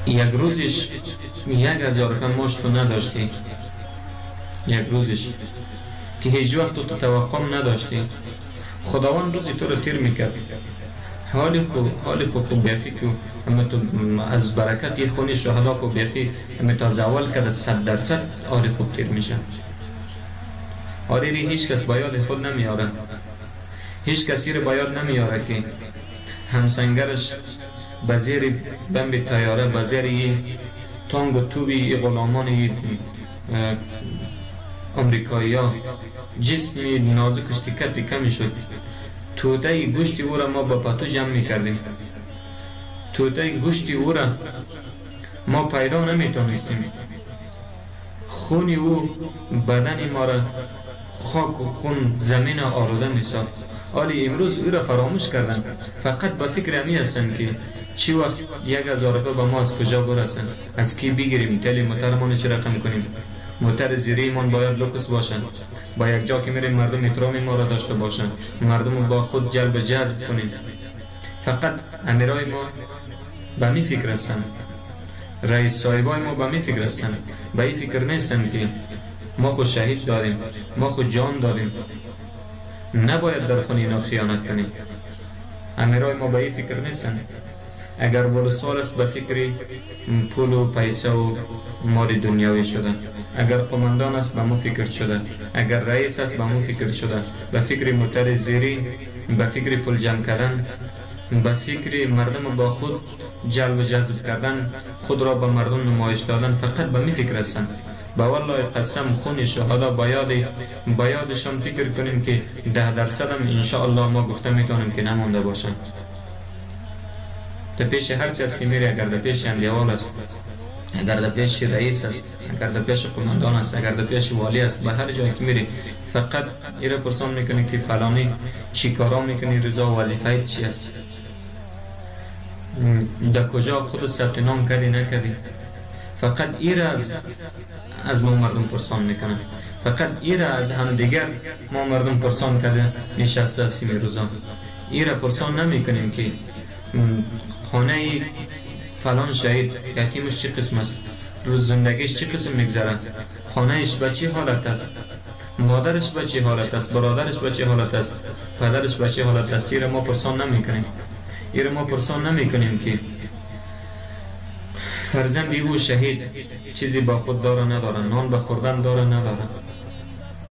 یک روزش 1000 کم ماش تو نداشتی، یک روزش که هیچ وقت تو توقع نداشتی، خداوند روزی تو رو تیر میکرد، حال خوب بیخی که اما تو از برکت یه خونی شهدا کو بیخی اما تا زوال کرده 100% حال خوب تیر میشه. آره هیچ کس باید خود نمیاره، هیچ کسی رو باید نمیاره که همسنگرش بزیر بمب تیاره، بزیر یه تانگ و توبی غلامان امریکایی ها جسمی نازکش تکتی کمی شد. توده گوشتی او را ما با پتو جمع میکردیم، توده گوشتی او را ما پیدا نمیتونستیم، خونی او بدن ما را خاک و خون زمین آلوده میساخت. حالی امروز او را فراموش کردن، فقط با فکر همی هستن که چی وقت 1000 روپه با ما از کجا برسن، از کی بگیریم، تلی موترمان چی رقم کنیم. موتر زیریمان باید لوکس باشن، با یک جا که میریم مردم احترام ما را داشته باشن، مردم با خود جلب جذب کنیم. فقط امیرای ما به می فکر هستند، رئیس صاحبای ما به می فکر هستند، به این فکر نیستند که ما خود شهید دادیم، ما خود جان دادیم، نباید در خون اینا خیانت کنیم. امیرای ما به این فکر نیستند. اگر ولسوال است به فکر پول و پیسه و مال دنیاوی شده، اگر قماندان است به مو فکر شده، اگر رئیس است به مو فکر شده، به فکر موتر زیری، به فکر پول جمع کردن، به فکر مردم با خود جلب و جذب کردن، خود را به مردم نمایش دادن، فقط به می فکر هستند. با والله قسم خون شهدا بایادشان فکر کنیم که 10% هم انشاءالله ما گفته میتونیم که نمونده باشن. در پیش هر کس که میره، اگر در پیش اندیوال است، اگر در پیش رئیس است، اگر در پیش قماندان است، اگر در پیش والی است، به هر جایی که میری فقط ایره پرسان میکنی که فلانی چی کارا میکنی، رضا وظیفه چی است، در کجا خود ثبت نام کردی نکردی. فقط ایره از ما مردم پرسان میکنن، فقط ایره از هم دیگر ما مردم پرسان کرده نشسته هستیم روزان. ایره پرسان نمیکنیم که خانه فلان شهید یتیمش چی قسم است، روز زندگیش چی قسم میگذره، خانهش به چی حالت است، مادرش به چی حالت است، برادرش به چی حالت است، پدرش به چی حالت است. ایره ما پرسان نمیکنیم. ایره ما پرسان نمیکنیم که فرزندی او شهید چیزی با خود داره نداره، نان به خوردن داره نداره،